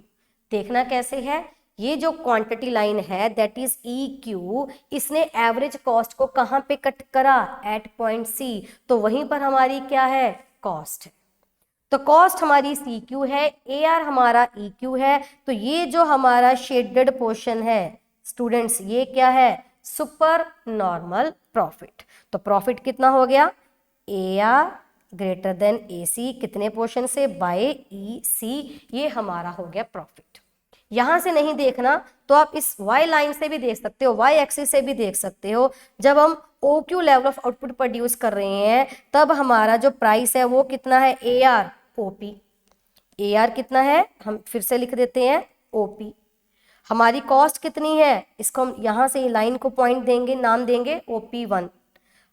देखना कैसे है, ये जो क्वांटिटी लाइन है दैट इज ई क्यू, इसने एवरेज कॉस्ट को कहाँ पे कट करा? At point C. तो वहीं पर हमारी क्या है? कॉस्ट है। तो कॉस्ट हमारी सी क्यू है, ए आर हमारा ई क्यू है। तो ये जो हमारा शेडेड पोर्शन है स्टूडेंट्स, ये क्या है? Super normal profit. तो प्रॉफिट कितना हो गया? ए आर ग्रेटर देन ए सी, कितने पोर्शन से? बाय ई सी। ये हमारा हो गया प्रॉफिट। यहां से नहीं देखना तो आप इस y लाइन से भी देख सकते हो, y एक्सिस से भी देख सकते हो। जब हम OQ level of output produce कर रहे हैं तब हमारा जो प्राइस है वो कितना है? AR OP। AR कितना है? हम फिर से लिख देते हैं OP। हमारी कॉस्ट कितनी है? इसको हम यहाँ से लाइन को पॉइंट देंगे, नाम देंगे OP1।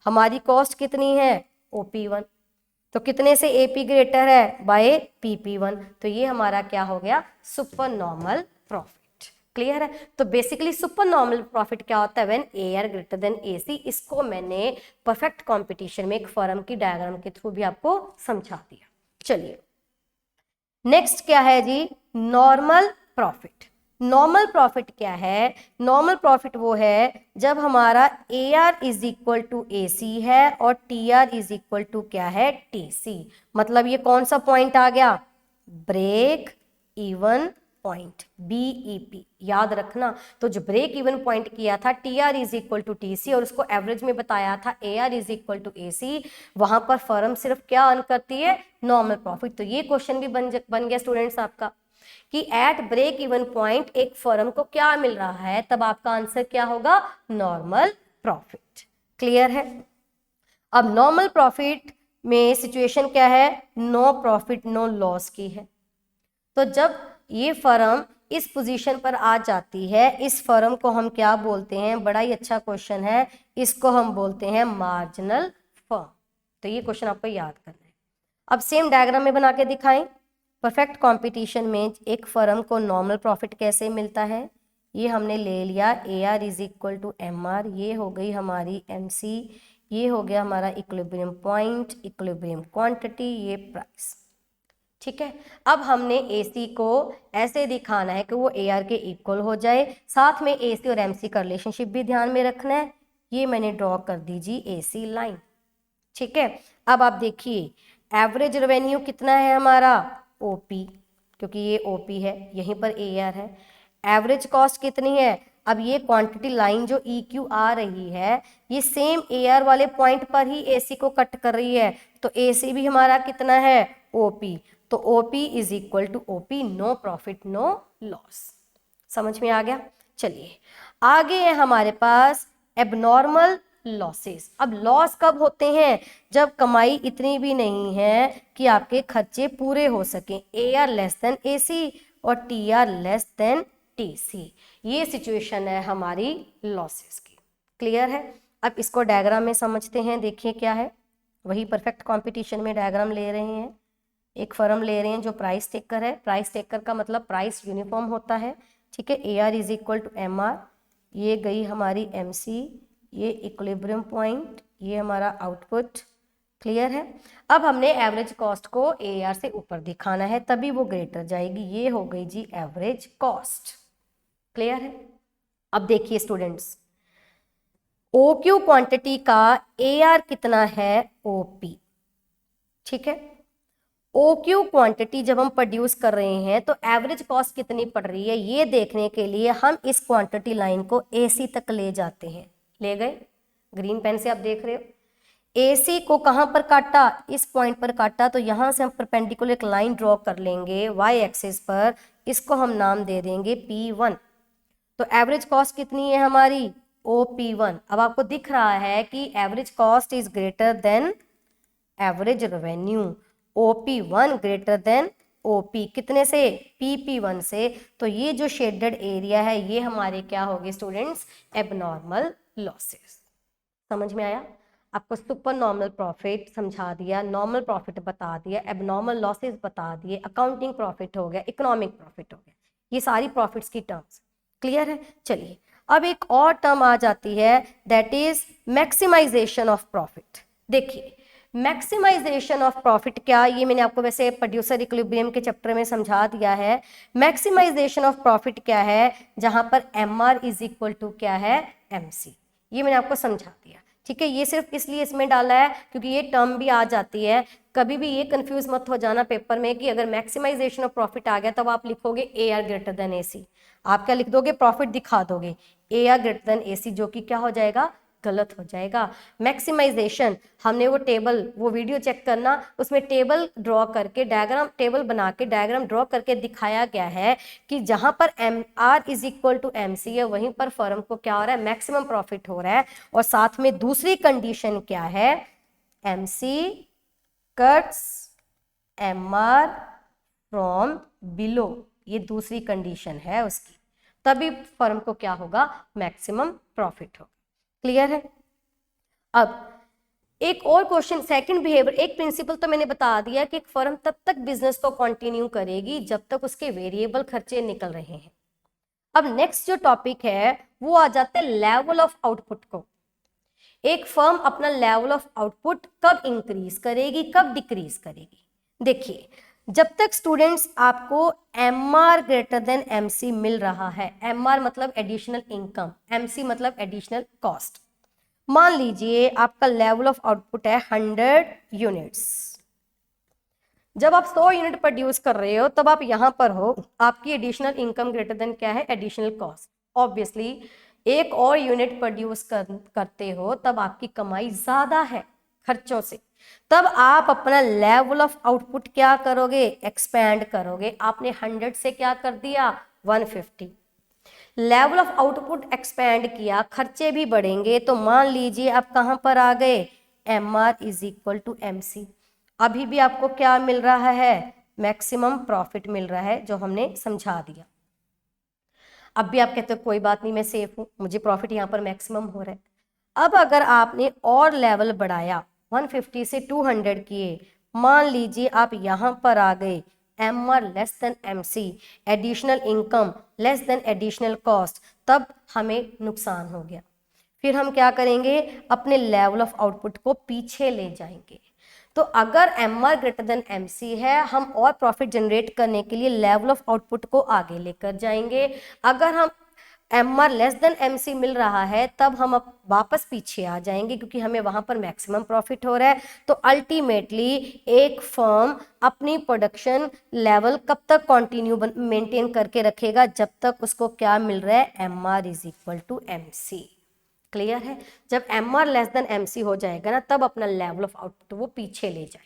हमारी कॉस्ट कितनी है? OP1। तो कितने से AP ग्रेटर है? Bye PP1। तो ये हमारा क्या हो गया? Super normal profit. क्लियर है? तो बेसिकली सुपर नॉर्मल प्रॉफिट क्या होता है? When AR greater than AC। इसको मैंने परफेक्ट कंपटीशन में एक फर्म की डायग्राम के थ्रू भी आपको समझा दिया। चलिए नेक्स्ट क्या है जी? Normal profit. नॉर्मल प्रॉफिट क्या है? नॉर्मल प्रॉफिट वो है जब हमारा AR is equal to AC है और TR इज इक्वल टू क्या है? TC। मतलब ये कौन सा पॉइंट आ गया? Break even point, BEP। याद रखना, तो जो ब्रेक इवन पॉइंट किया था TR is equal to TC और उसको एवरेज में बताया था AR is equal to AC, वहां पर फर्म सिर्फ क्या अर्न करती है? Normal profit. तो ये क्वेश्चन भी बन गया स्टूडेंट्स आपका कि एट ब्रेक इवन पॉइंट एक फर्म को क्या मिल रहा है, तब आपका आंसर क्या होगा? Normal profit. क्लियर है? अब नॉर्मल प्रॉफिट में सिचुएशन क्या है? नो प्रॉफिट नो लॉस की है। तो जब ये फर्म इस पोजीशन पर आ जाती है, इस फर्म को हम क्या बोलते हैं? बड़ा ही अच्छा क्वेश्चन है, इसको हम बोलते हैं मार्जिनल फर्म। तो ये क्वेश्चन आपको याद करना है। अब सेम डायग्राम में बना के दिखाएं। परफेक्ट कंपटीशन में एक फर्म को नॉर्मल प्रॉफिट कैसे मिलता है? ये हमने ले लिया AR is equal to MR, ये हो गई हमारी MC, ये हो गया हमारा इक्विलिब्रियम पॉइंट, इक्विलिब्रियम क्वांटिटी, ये प्राइस। ठीक है, अब हमने AC को ऐसे दिखाना है कि वो AR के इक्वल हो जाए, साथ में AC और MC का रिलेशनशिप भी ध्यान में रखना है। ये मैंने ड्रॉ कर दीजिए AC लाइन। ठीक है, अब आप देखिए एवरेज रेवेन्यू कितना है हमारा? OP, क्योंकि ये OP है, यहीं पर AR है। एवरेज कॉस्ट कितनी है? अब ये क्वांटिटी लाइन जो EQ आ रही है ये सेम AR वाले पॉइंट पर ही AC को कट कर रही है, तो AC भी हमारा कितना है? OP। तो OP is equal to OP, no profit no loss. समझ में आ गया? चलिए आगे है हमारे पास एबनॉर्मल लॉसेस। अब लॉस कब होते हैं? जब कमाई इतनी भी नहीं है कि आपके खर्चे पूरे हो सके। AR लेस देन AC और TR लेस देन TC, ये सिचुएशन है हमारी लॉसेस की। क्लियर है? अब इसको डायग्राम में समझते हैं। देखिए क्या है, वही परफेक्ट कंपटीशन में डायग्राम ले रहे हैं। एक फर्म ले रहे हैं जो प्राइस टेकर है। प्राइस टेकर का मतलब प्राइस यूनिफॉर्म होता है। ठीक है, AR is equal to MR, ये गई हमारी MC, ये इक्विलिब्रियम पॉइंट, ये हमारा आउटपुट। क्लियर है? अब हमने एवरेज कॉस्ट को AR से ऊपर दिखाना है, तभी वो ग्रेटर जाएगी। ये हो गई जी एवरेज कॉस्ट। क्लियर है? अब देखिए स्टूडेंट्स, OQ क्वांटिटी का AR कितना है? OP। ठीक है, OQ क्वांटिटी जब हम प्रोड्यूस कर रहे हैं तो एवरेज कॉस्ट कितनी पड़ रही है ये देखने के लिए हम इस क्वांटिटी लाइन को AC तक ले जाते हैं। ले गए? ग्रीन पेन से आप देख रहे हो। AC को कहां पर काटा? इस पॉइंट पर काटा। तो यहां से हम परपेंडिकुलर एक लाइन ड्रॉ कर लेंगे Y एक्सिस पर, इसको हम नाम दे देंगे P1। तो एवरेज कॉस्ट कितनी है हमारी? OP1। अब आपको दिख रहा है कि average cost is greater than average revenue. OP1 greater than OP, कितने से? PP1 से। तो ये जो शेडेड एरिया है ये हमारे क्या होंगे स्टूडेंट्स? Abnormal losses. समझ में आया? आपको सुपर नॉर्मल प्रॉफिट समझा दिया, नॉर्मल प्रॉफिट बता दिया, एबनॉर्मल लॉसेस बता दिए, अकाउंटिंग प्रॉफिट हो गया, इकोनॉमिक प्रॉफिट हो गया, ये सारी प्रॉफिट्स की टर्म्स। क्लियर है? चलिए अब एक और टर्म आ जाती है, that is maximization of profit. देखिए मैक्सिमाइजेशन ऑफ प्रॉफिट क्या, ये मैंने आपको वैसे प्रोड्यूसर इक्विलिब्रियम के चैप्टर में समझा दिया है। मैक्सिमाइजेशन ऑफ प्रॉफिट क्या है, जहां पर M R is equal to क्या है, एम सी, ये मैंने आपको समझा दिया। ठीक है, ये सिर्फ इसलिए इसमें डाला है क्योंकि ये टर्म भी आ जाती है, कभी भी ये कंफ्यूज मत हो जाना पेपर में कि अगर मैक्सिमाइजेशन ऑफ प्रॉफिट आ गया तब आप लिखोगे ए आर ग्रेटर देन ए सी, आप क्या लिख दोगे, प्रॉफिट दिखा दोगे, ए आर ग्रेटर देन ए सी, जो कि क्या हो जाएगा, गलत हो जाएगा। मैक्सिमाइजेशन, हमने वो टेबल, वो वीडियो चेक करना, उसमें टेबल ड्रॉ करके डायग्राम, टेबल बना के डायग्राम ड्रॉ करके दिखाया गया है कि जहां पर M R is equal to M C है वहीं पर फर्म को क्या हो रहा है, मैक्सिमम प्रॉफिट हो रहा है। और साथ में दूसरी कंडीशन क्या है, M C cuts M R from below, ये दूसरी कंडीशन है उसकी, तभी फर्म को क्या होगा, मैक्सिमम प्रॉफिट होगा। क्लियर है। अब एक और क्वेश्चन, सेकंड बिहेवियर, एक प्रिंसिपल तो मैंने बता दिया कि एक फर्म तब तक बिजनेस को कंटिन्यू करेगी जब तक उसके वेरिएबल खर्चे निकल रहे हैं। अब नेक्स्ट जो टॉपिक है वो आ जाता है लेवल ऑफ आउटपुट को। एक फर्म अपना लेवल ऑफ आउटपुट कब इंक्रीज करेगी, कब डिक्रीज करेगी। देखिए जब तक स्टूडेंट्स आपको M R greater than M C मिल रहा है, एम आर मतलब एडिशनल इनकम, एम सी मतलब एडिशनल कॉस्ट। मान लीजिए आपका लेवल ऑफ आउटपुट है 100 यूनिट्स, जब आप 100 यूनिट प्रोड्यूस कर रहे हो तब आप यहां पर हो, आपकी एडिशनल इनकम ग्रेटर देन क्या है, एडिशनल कॉस्ट। ऑब्वियसली एक और यूनिट प्रोड्यूस करते हो तब आपकी कमाई ज्यादा है खर्चों से, तब आप अपना लेवल ऑफ आउटपुट क्या करोगे, एक्सपैंड करोगे। आपने 100 से क्या कर दिया, 150, लेवल ऑफ आउटपुट एक्सपैंड किया, खर्चे भी बढ़ेंगे, तो मान लीजिए आप कहां पर आ गए, M R is equal to M C. अभी भी आपको क्या मिल रहा है, मैक्सिमम प्रॉफिट मिल रहा है, जो हमने समझा दिया। अब भी आप कहते हो कोई बात नहीं, मैं सेफ हूं, मुझे प्रॉफिट यहाँ पर मैक्सिमम हो रहा है। अब अगर आपने और लेवल बढ़ाया, 150 से 200 किए, मान लीजिए आप यहां पर आ गए, M R less than M C, additional income less than additional cost, तब हमें नुकसान हो गया। फिर हम क्या करेंगे, अपने लेवल ऑफ आउटपुट को पीछे ले जाएंगे। तो अगर M R greater than M C है, हम और प्रॉफिट जनरेट करने के लिए लेवल ऑफ आउटपुट को आगे लेकर जाएंगे। अगर हम M R less than M C मिल रहा है तब हम अब वापस पीछे आ जाएंगे, क्योंकि हमें वहां पर मैक्सिमम प्रॉफिट हो रहा है। तो अल्टीमेटली एक फर्म अपनी प्रोडक्शन लेवल कब तक कंटिन्यू मेंटेन करके रखेगा, जब तक उसको क्या मिल रहा है, M R is equal to M C. Clear है। जब M R less than M C हो जाएगा ना, तब अपना लेवल ऑफ आउटपुट वो पीछे ले जाएगा।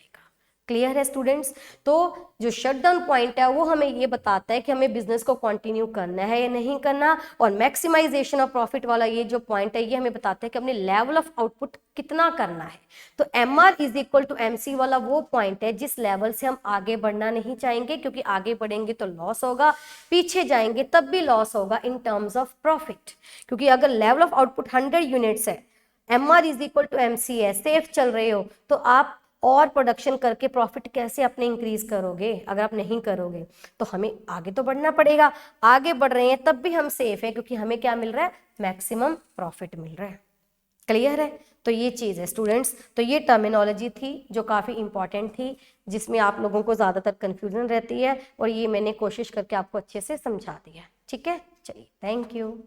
क्लियर है स्टूडेंट्स। तो जो शटडाउन पॉइंट है वो हमें ये बताता है कि हमें बिजनेस को कंटिन्यू करना है या नहीं करना, और मैक्सिमाइजेशन ऑफ प्रॉफिट वाला ये जो पॉइंट है ये हमें बताता है कि अपने लेवल ऑफ आउटपुट कितना करना है। तो M R is equal to M C वाला वो पॉइंट है जिस लेवल से हम आगे बढ़ना नहीं चाहेंगे, क्योंकि आगे बढ़ेंगे तो लॉस होगा, पीछे जाएंगे तब भी लॉस होगा इन टर्म्स ऑफ प्रॉफिट। क्योंकि अगर लेवल ऑफ आउटपुट 100 यूनिट्स है, M R is equal to M C है, सेफ चल रहे हो, तो आप और प्रोडक्शन करके प्रॉफिट कैसे अपने इंक्रीज करोगे। अगर आप नहीं करोगे तो हमें आगे तो बढ़ना पड़ेगा। आगे बढ़ रहे हैं तब भी हम सेफ हैं, क्योंकि हमें क्या मिल रहा है, मैक्सिमम प्रॉफिट मिल रहा है। क्लियर है। तो ये चीज़ है स्टूडेंट्स। तो ये टर्मिनोलॉजी थी जो काफ़ी इंपॉर्टेंट थी, जिसमें आप लोगों को ज़्यादातर कन्फ्यूजन रहती है, और ये मैंने कोशिश करके आपको अच्छे से समझा दिया। ठीक है, चलिए, थैंक यू।